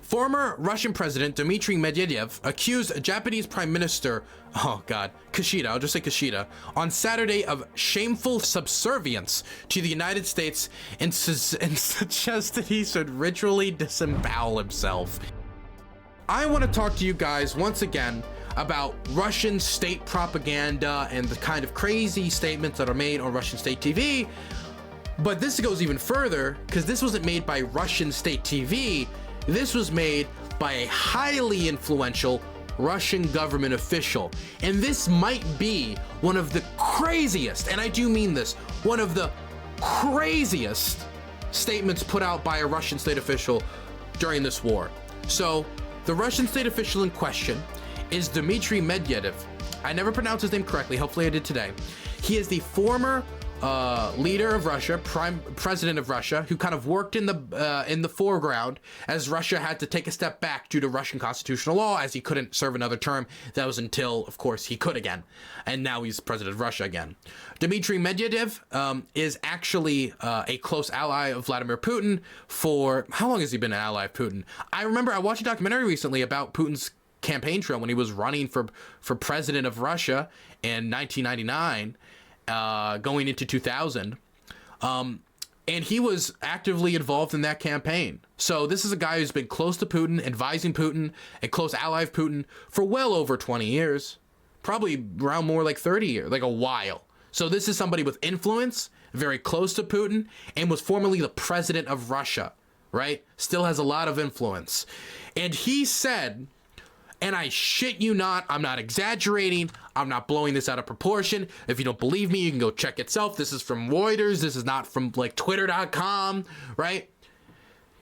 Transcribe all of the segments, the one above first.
Former Russian President Dmitry Medvedev accused Japanese Prime Minister, Kishida, I'll just say Kishida, on Saturday of shameful subservience to the United States and suggested he should ritually disembowel himself. I want to talk to you guys once again about Russian state propaganda and the kind of crazy statements that are made on Russian state TV. But this goes even further, because this wasn't made by Russian state TV. This was made by a highly influential Russian government official. And this might be one of the craziest, and I do mean this, one of the craziest statements put out by a Russian state official during this war. So, the Russian state official in question is Dmitry Medvedev. I never pronounced his name correctly, hopefully I did today. He is the former leader of Russia, president of Russia, who kind of worked in the foreground as Russia had to take a step back due to Russian constitutional law, as he couldn't serve another term. That was until, of course, he could again, and now he's president of Russia again. Dmitry Medvedev is actually a close ally of Vladimir Putin. For how long has he been an ally of Putin? I remember I watched a documentary recently about Putin's campaign trail when he was running for president of Russia in 1999. Going into 2000, and he was actively involved in that campaign. So this is a guy who's been close to Putin, advising Putin, a close ally of Putin for well over 20 years, probably around more like 30 years, like a while. So this is somebody with influence, very close to Putin, and was formerly the president of Russia, right? Still has a lot of influence. And he said, and I shit you not, I'm not exaggerating, I'm not blowing this out of proportion. If you don't believe me, you can go check itself. This is from Reuters, this is not from like twitter.com, right?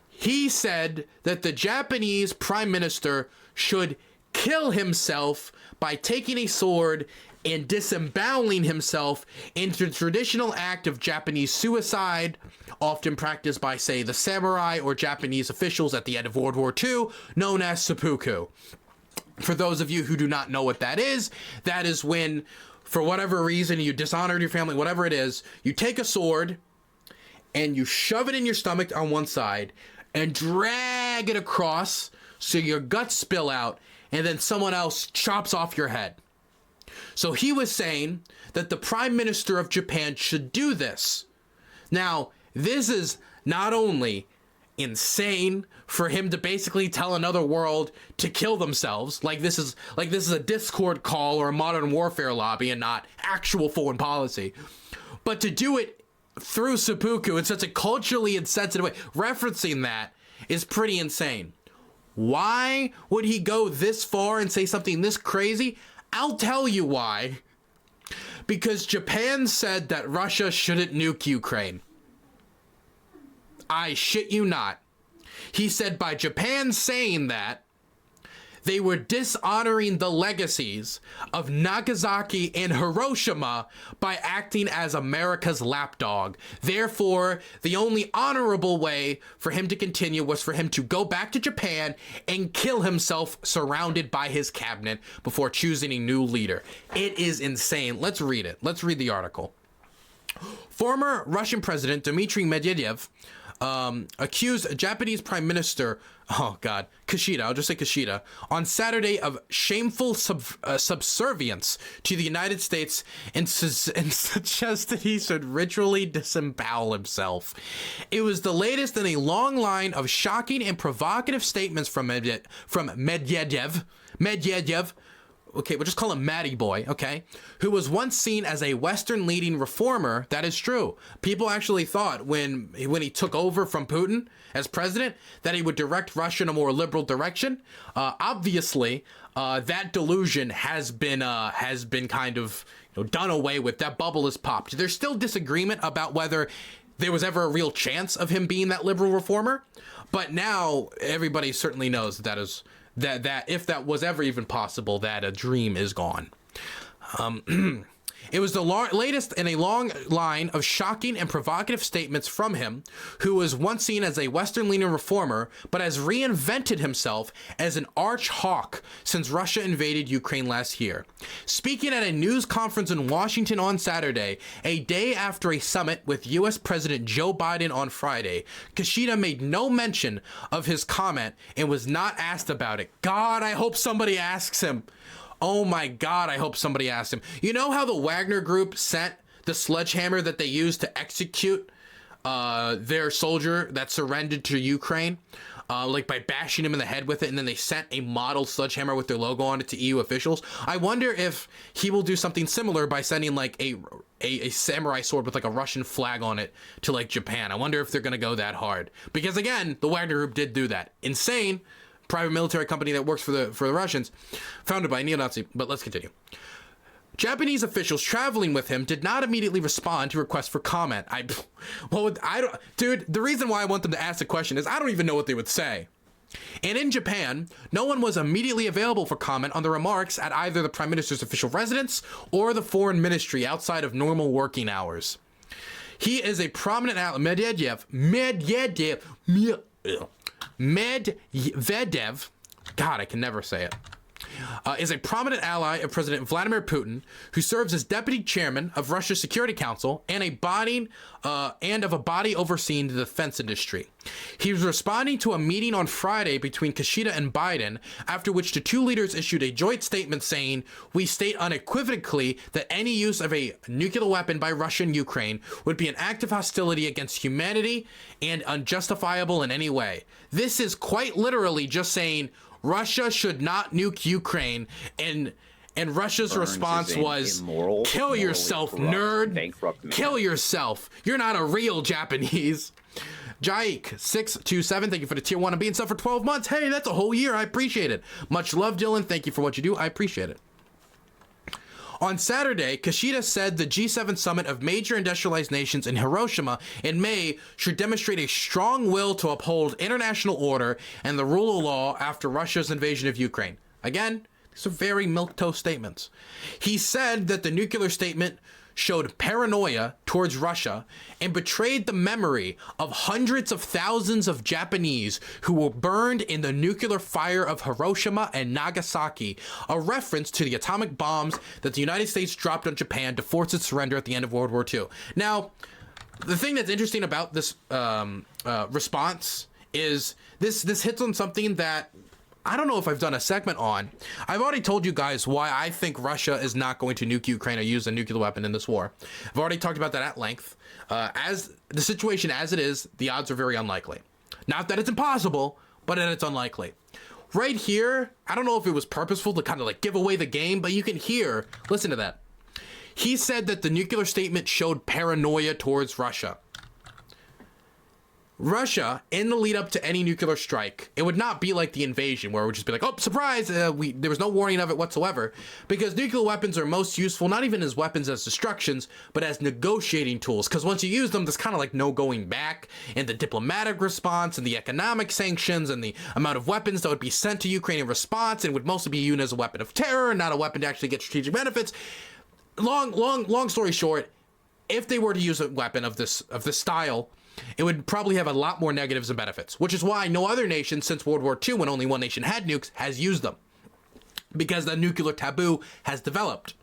He said that the Japanese prime minister should kill himself by taking a sword and disemboweling himself into the traditional act of Japanese suicide, often practiced by, say, the samurai or Japanese officials at the end of World War II, known as seppuku. For those of you who do not know what that is when, for whatever reason, you dishonored your family, whatever it is, you take a sword and you shove it in your stomach on one side and drag it across so your guts spill out, and then someone else chops off your head. So he was saying that the Prime Minister of Japan should do this. Now, this is not only insane for him to basically tell another world to kill themselves, like this is a Discord call or a modern warfare lobby and not actual foreign policy, but to do it through seppuku in such a culturally insensitive way, referencing that is pretty insane. Why would he go this far and say something this crazy? I'll tell you why. Because Japan said that Russia shouldn't nuke Ukraine. I shit you not. He said by Japan saying that, they were dishonoring the legacies of Nagasaki and Hiroshima by acting as America's lapdog. Therefore, the only honorable way for him to continue was for him to go back to Japan and kill himself surrounded by his cabinet before choosing a new leader. It is insane. Let's read it. Let's read the article. Former Russian President Dmitry Medvedev accused Japanese Prime Minister, Kishida, I'll just say Kishida, on Saturday of shameful subservience to the United States and suggested he should ritually disembowel himself. It was the latest in a long line of shocking and provocative statements from Medvedev, okay, we'll just call him Matty Boy, okay, who was once seen as a Western leading reformer. That is true. People actually thought when he took over from Putin as president that he would direct Russia in a more liberal direction. Obviously, that delusion has been kind of done away with. That bubble is popped. There's still disagreement about whether there was ever a real chance of him being that liberal reformer, but now everybody certainly knows that if that was ever even possible, that a dream is gone. It was the latest in a long line of shocking and provocative statements from him, who was once seen as a Western-leaning reformer, but has reinvented himself as an arch-hawk since Russia invaded Ukraine last year. Speaking at a news conference in Washington on Saturday, a day after a summit with U.S. President Joe Biden on Friday, Kishida made no mention of his comment and was not asked about it. God, I hope somebody asks him. Oh my God, I hope somebody asked him. You know how the Wagner group sent the sledgehammer that they used to execute their soldier that surrendered to Ukraine, like by bashing him in the head with it, and then they sent a model sledgehammer with their logo on it to EU officials? I wonder if he will do something similar by sending like a samurai sword with like a Russian flag on it to like Japan. I wonder if they're gonna go that hard, because again, the Wagner group did do that. Insane. Private military company that works for the Russians, founded by a neo-Nazi. But let's continue. Japanese officials traveling with him did not immediately respond to requests for comment. Dude, the reason why I want them to ask the question is I don't even know what they would say. And in Japan, no one was immediately available for comment on the remarks at either the Prime Minister's official residence or the Foreign Ministry outside of normal working hours. He is a prominent Medvedev, God, I can never say it, is a prominent ally of President Vladimir Putin, who serves as deputy chairman of Russia's Security Council and of a body overseeing the defense industry. He was responding to a meeting on Friday between Kishida and Biden, after which the two leaders issued a joint statement saying, "We state unequivocally that any use of a nuclear weapon by Russia in Ukraine would be an act of hostility against humanity and unjustifiable in any way." This is quite literally just saying Russia should not nuke Ukraine, and Russia's response was, "Kill yourself, nerd. Kill yourself. You're not a real Japanese." Jaik 627, thank you for the tier 1 and being sub for 12 months. Hey, that's a whole year. I appreciate it. Much love, Dylan. Thank you for what you do. I appreciate it. On Saturday, Kishida said the G7 summit of major industrialized nations in Hiroshima in May should demonstrate a strong will to uphold international order and the rule of law after Russia's invasion of Ukraine. Again, these are very milquetoast statements. He said that the nuclear statement showed paranoia towards Russia and betrayed the memory of hundreds of thousands of Japanese who were burned in the nuclear fire of Hiroshima and Nagasaki, a reference to the atomic bombs that the United States dropped on Japan to force its surrender at the end of World War II. Now, the thing that's interesting about this response is this hits on something that I don't know if I've done a segment on. I've already told you guys why I think Russia is not going to nuke Ukraine or use a nuclear weapon in this war. I've already talked about that at length. As the situation as it is, the odds are very unlikely. Not that it's impossible, but that it's unlikely. Right here, I don't know if it was purposeful to kind of like give away the game, but you can hear, listen to that. He said that the nuclear statement showed paranoia towards Russia. Russia, in the lead up to any nuclear strike, it would not be like the invasion where it would just be like, oh, surprise, there was no warning of it whatsoever, because nuclear weapons are most useful, not even as weapons as destructions, but as negotiating tools, because once you use them, there's kind of like no going back, and the diplomatic response, and the economic sanctions, and the amount of weapons that would be sent to Ukraine in response, and would mostly be used as a weapon of terror, and not a weapon to actually get strategic benefits. Long story short, if they were to use a weapon of this style, it would probably have a lot more negatives than benefits, which is why no other nation since World War II, when only one nation had nukes, has used them, because the nuclear taboo has developed.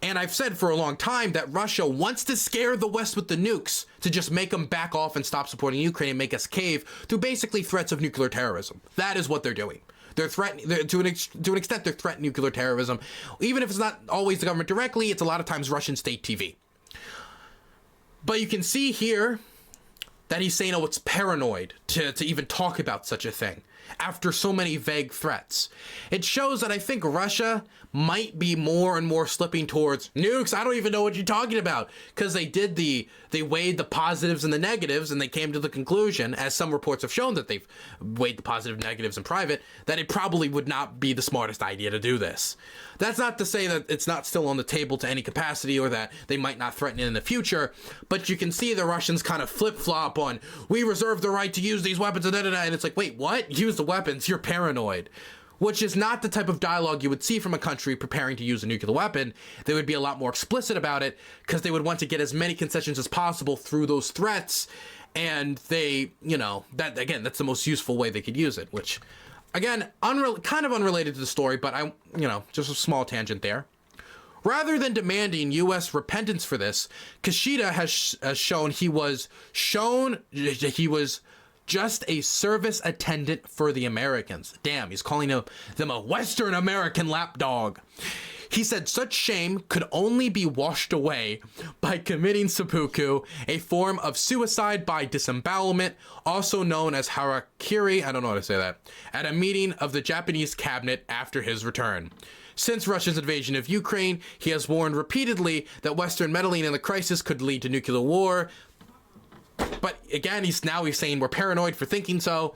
And I've said for a long time that Russia wants to scare the West with the nukes to just make them back off and stop supporting Ukraine and make us cave through basically threats of nuclear terrorism. That is what they're doing. They're threatening, to an extent, they're threatening nuclear terrorism. Even if it's not always the government directly, it's a lot of times Russian state TV. But you can see here that he's saying, oh, it's paranoid to even talk about such a thing after so many vague threats. It shows that I think Russia might be more and more slipping towards nukes. I don't even know what you're talking about, because they weighed the positives and the negatives, and they came to the conclusion, as some reports have shown that they've weighed the positive and negatives in private, that it probably would not be the smartest idea to do this. That's not to say that it's not still on the table to any capacity, or that they might not threaten it in the future, but you can see the Russians kind of flip-flop on, we reserve the right to use these weapons, and it's like, wait, what? Use the weapons, you're paranoid. which is not the type of dialogue you would see from a country preparing to use a nuclear weapon. They would be a lot more explicit about it because they would want to get as many concessions as possible through those threats. And they, you know, that again, that's the most useful way they could use it, which again, kind of unrelated to the story, but just a small tangent there. Rather than demanding U.S. repentance for this, Kishida has shown he was just a service attendant for the Americans. Damn, he's calling them a Western American lapdog. He said such shame could only be washed away by committing seppuku, a form of suicide by disembowelment, also known as harakiri, I don't know how to say that, at a meeting of the Japanese cabinet after his return. Since Russia's invasion of Ukraine, he has warned repeatedly that Western meddling in the crisis could lead to nuclear war. But again, he's saying we're paranoid for thinking so,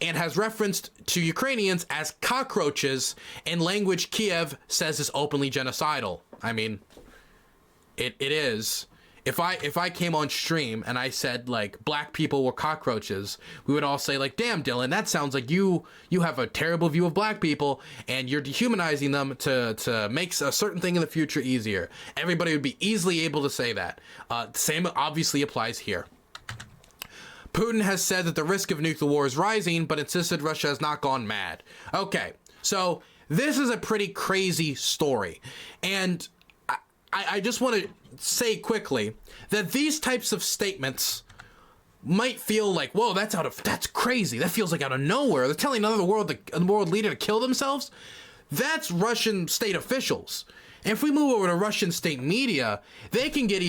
and has referenced to Ukrainians as cockroaches in language Kiev says is openly genocidal. I mean, it is. If I came on stream and I said like black people were cockroaches, we would all say like, damn, Dylan, that sounds like you have a terrible view of black people and you're dehumanizing them to make a certain thing in the future easier. Everybody would be easily able to say that. Same obviously applies here. Putin has said that the risk of nuclear war is rising, but insisted Russia has not gone mad. Okay, so this is a pretty crazy story. And I just want to say quickly that these types of statements might feel like, whoa, that's crazy. That feels like out of nowhere. They're telling another world leader to kill themselves. That's Russian state officials. And if we move over to Russian state media, they can get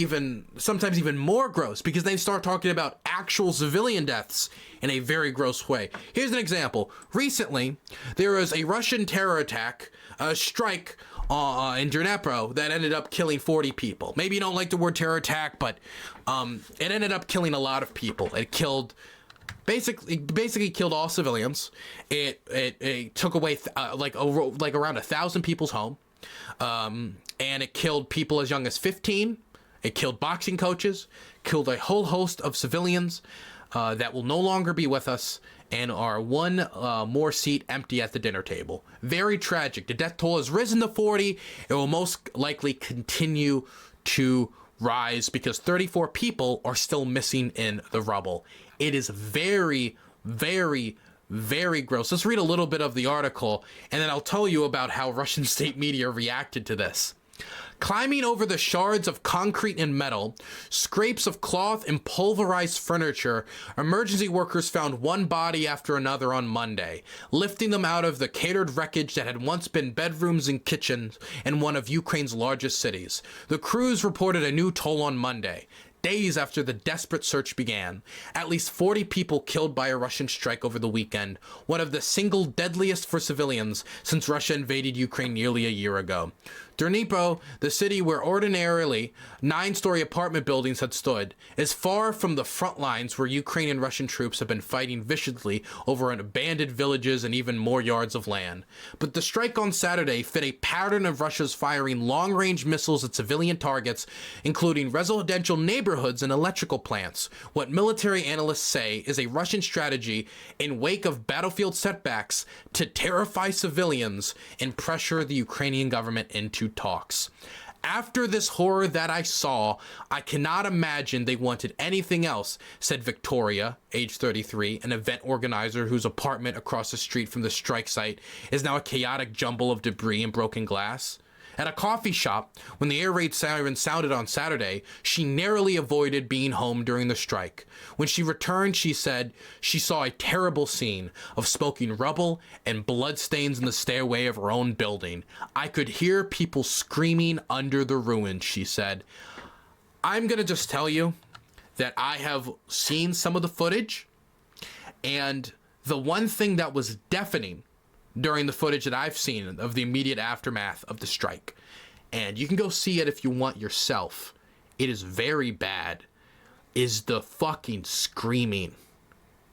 sometimes even more gross because they start talking about actual civilian deaths in a very gross way. Here's an example. Recently, there was a Russian terror attack, a strike in Dnipro that ended up killing 40 people. Maybe you don't like the word terror attack, but it ended up killing a lot of people. It killed... Basically killed all civilians. It took away like around 1,000 people's home. And it killed people as young as 15. It killed boxing coaches, killed a whole host of civilians that will no longer be with us and are one more seat empty at the dinner table. Very tragic. The death toll has risen to 40. It will most likely continue to rise because 34 people are still missing in the rubble. It is very, very, very gross. Let's read a little bit of the article, and then I'll tell you about how Russian state media reacted to this. Climbing over the shards of concrete and metal, scrapes of cloth and pulverized furniture, emergency workers found one body after another on Monday, lifting them out of the catered wreckage that had once been bedrooms and kitchens in one of Ukraine's largest cities. The crews reported a new toll on Monday, days after the desperate search began. At least 40 people killed by a Russian strike over the weekend, one of the single deadliest for civilians since Russia invaded Ukraine nearly a year ago. Dnipro, the city where ordinarily 9-story apartment buildings had stood, is far from the front lines where Ukrainian Russian troops have been fighting viciously over abandoned villages and even more yards of land. But the strike on Saturday fit a pattern of Russia's firing long-range missiles at civilian targets, including residential neighborhoods and electrical plants, what military analysts say is a Russian strategy in wake of battlefield setbacks to terrify civilians and pressure the Ukrainian government into talks. After this horror that I saw, I cannot imagine they wanted anything else, said Victoria, age 33, an event organizer whose apartment across the street from the strike site is now a chaotic jumble of debris and broken glass. At a coffee shop, when the air raid siren sounded on Saturday, she narrowly avoided being home during the strike. When she returned, she said she saw a terrible scene of smoking rubble and bloodstains in the stairway of her own building. I could hear people screaming under the ruins, she said. I'm going to just tell you that I have seen some of the footage, and the one thing that was deafening during the footage that I've seen of the immediate aftermath of the strike, and you can go see it if you want yourself, it is very bad, is the fucking screaming.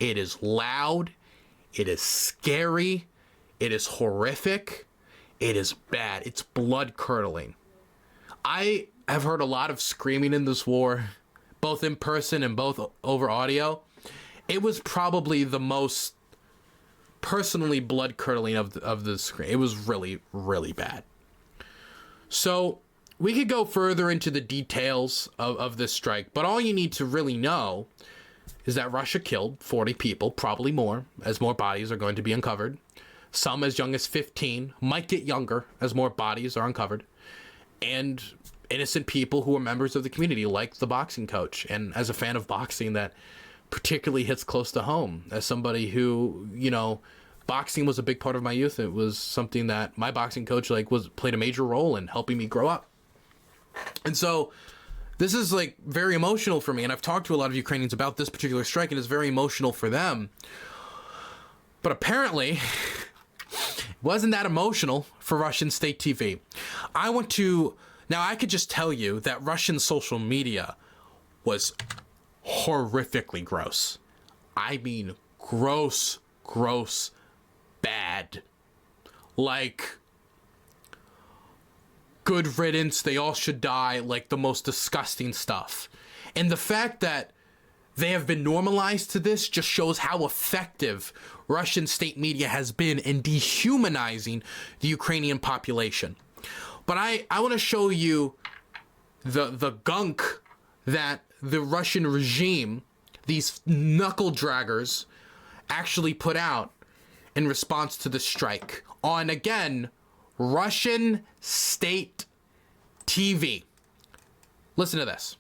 It is loud, it is scary, it is horrific, it is bad, it's blood-curdling. I have heard a lot of screaming in this war, both in person and both over audio. It was probably the most personally blood-curdling of the screen. It was really, really bad. So we could go further into the details of this strike, but all you need to really know is that Russia killed 40 people, probably more, as more bodies are going to be uncovered. Some as young as 15, might get younger as more bodies are uncovered. And innocent people who are members of the community, like the boxing coach. And as a fan of boxing, that particularly hits close to home. As somebody who, you know, boxing was a big part of my youth. It was something that my boxing coach played a major role in helping me grow up. And so this is like very emotional for me. And I've talked to a lot of Ukrainians about this particular strike, and it's very emotional for them. But apparently it wasn't that emotional for Russian state TV. Now I could just tell you that Russian social media was horrifically gross. I mean, gross, bad. Like, good riddance, they all should die, like the most disgusting stuff. And the fact that they have been normalized to this just shows how effective Russian state media has been in dehumanizing the Ukrainian population. But I want to show you the gunk that the Russian regime, these knuckle draggers, actually put out in response to the strike on, again, Russian state TV. Listen to this.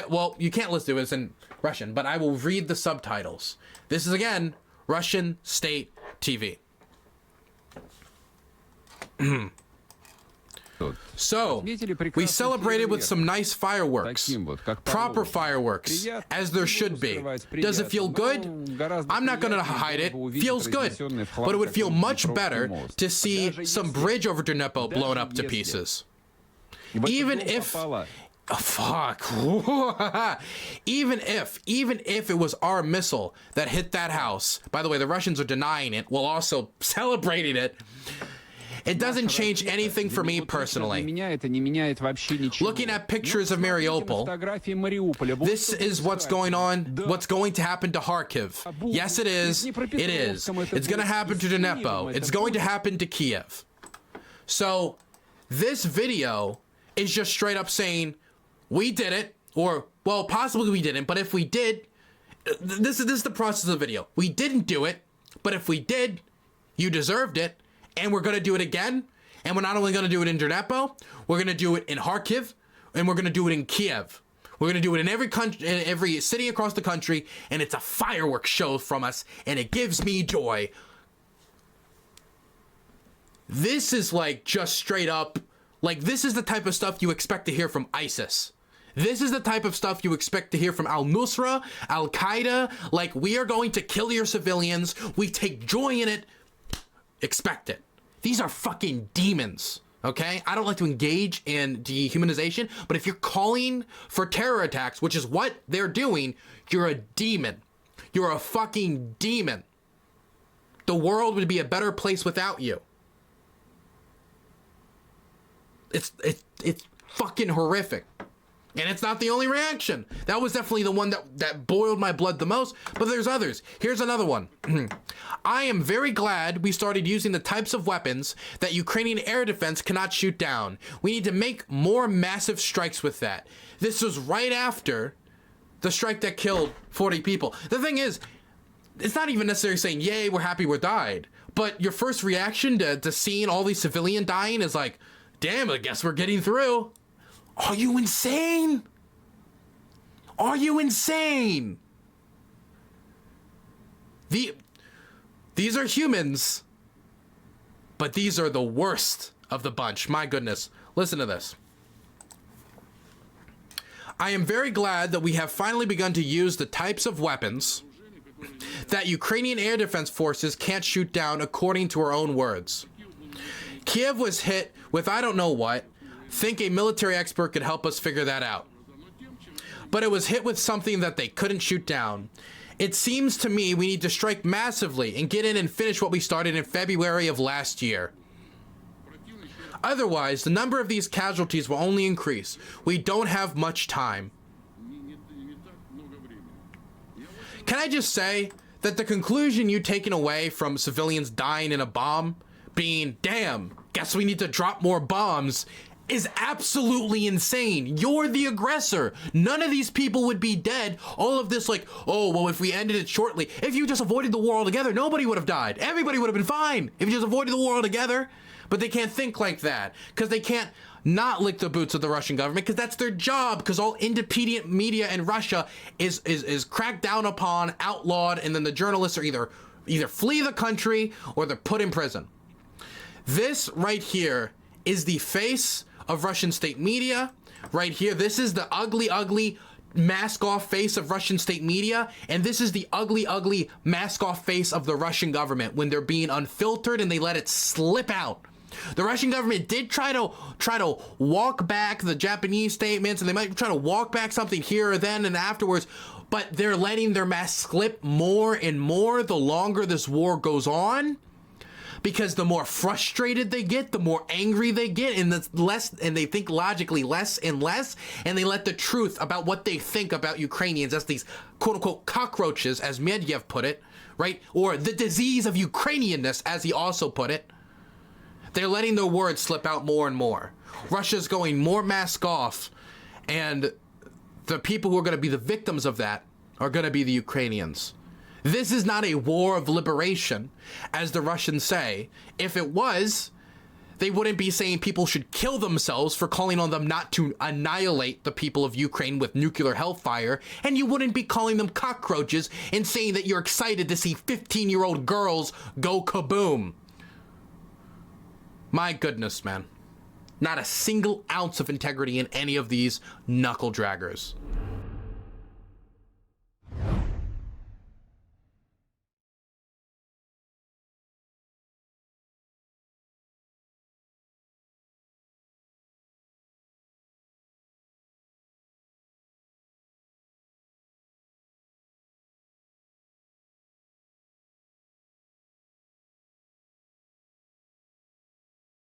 Well, you can't listen to it, it's in Russian, but I will read the subtitles. This is, again, Russian state TV. So, we celebrated with some nice fireworks, proper fireworks, as there should be. Does it feel good? I'm not going to hide it. Feels good. But it would feel much better to see some bridge over Dnieper blown up to pieces. Even if... Oh, fuck. even if it was our missile that hit that house, by the way, the Russians are denying it while also celebrating it. It doesn't change anything for me personally. Looking at pictures of Mariupol, this is what's going on, what's going to happen to Kharkiv. Yes, it is. It is. It's going to happen to Dnieper. It's going to happen to Kiev. So, this video is just straight up saying, we did it, or, well, possibly we didn't, but if we did, this is the process of the video. We didn't do it, but if we did, you deserved it. And we're going to do it again. And we're not only going to do it in Dnieper, we're going to do it in Kharkiv, and we're going to do it in Kiev. We're going to do it in every country, in every city across the country, and it's a fireworks show from us, and it gives me joy. This is like just straight up, like this is the type of stuff you expect to hear from ISIS. This is the type of stuff you expect to hear from Al-Nusra, Al-Qaeda. Like, we are going to kill your civilians. We take joy in it. Expect it. These are fucking demons, okay? I don't like to engage in dehumanization, but if you're calling for terror attacks, which is what they're doing, you're a demon. You're a fucking demon. The world would be a better place without you. It's fucking horrific. And it's not the only reaction. That was definitely the one that boiled my blood the most, but there's others. Here's another one. I am very glad we started using the types of weapons that Ukrainian air defense cannot shoot down. We need to make more massive strikes with that. This was right after the strike that killed 40 people. The thing is, it's not even necessarily saying, yay, we're happy we died. But your first reaction to seeing all these civilians dying is like, damn, I guess we're getting through. Are you insane? Are you insane? These are humans, but these are the worst of the bunch. My goodness. Listen to this. I am very glad that we have finally begun to use the types of weapons that Ukrainian air defense forces can't shoot down, according to our own words. Kiev was hit with I don't know what. Think a military expert could help us figure that out. But it was hit with something that they couldn't shoot down. It seems to me we need to strike massively and get in and finish what we started in February of last year. Otherwise, the number of these casualties will only increase. We don't have much time. Can I just say that the conclusion you taken away from civilians dying in a bomb being, damn, guess we need to drop more bombs, is absolutely insane. You're the aggressor. None of these people would be dead. All of this like, oh, well, if we ended it shortly, if you just avoided the war altogether, nobody would have died. Everybody would have been fine if you just avoided the war altogether. But they can't think like that because they can't not lick the boots of the Russian government because that's their job, because all independent media in Russia is cracked down upon, outlawed, and then the journalists are either flee the country or they're put in prison. This right here is the face of Russian state media. Right here, this is the ugly, ugly mask-off face of Russian state media, and this is the ugly, ugly mask-off face of the Russian government when they're being unfiltered and they let it slip out. The Russian government did try to walk back the Japanese statements, and they might try to walk back something here or then and afterwards, but they're letting their mask slip more and more the longer this war goes on. Because the more frustrated they get, the more angry they get, and they think logically less and less, and they let the truth about what they think about Ukrainians as these quote-unquote cockroaches, as Medvedev put it, right? Or the disease of Ukrainianness, as he also put it. They're letting their words slip out more and more. Russia's going more mask off, and the people who are going to be the victims of that are going to be the Ukrainians. This is not a war of liberation, as the Russians say. If it was, they wouldn't be saying people should kill themselves for calling on them not to annihilate the people of Ukraine with nuclear hellfire, and you wouldn't be calling them cockroaches and saying that you're excited to see 15-year-old girls go kaboom. My goodness, man. Not a single ounce of integrity in any of these knuckle draggers.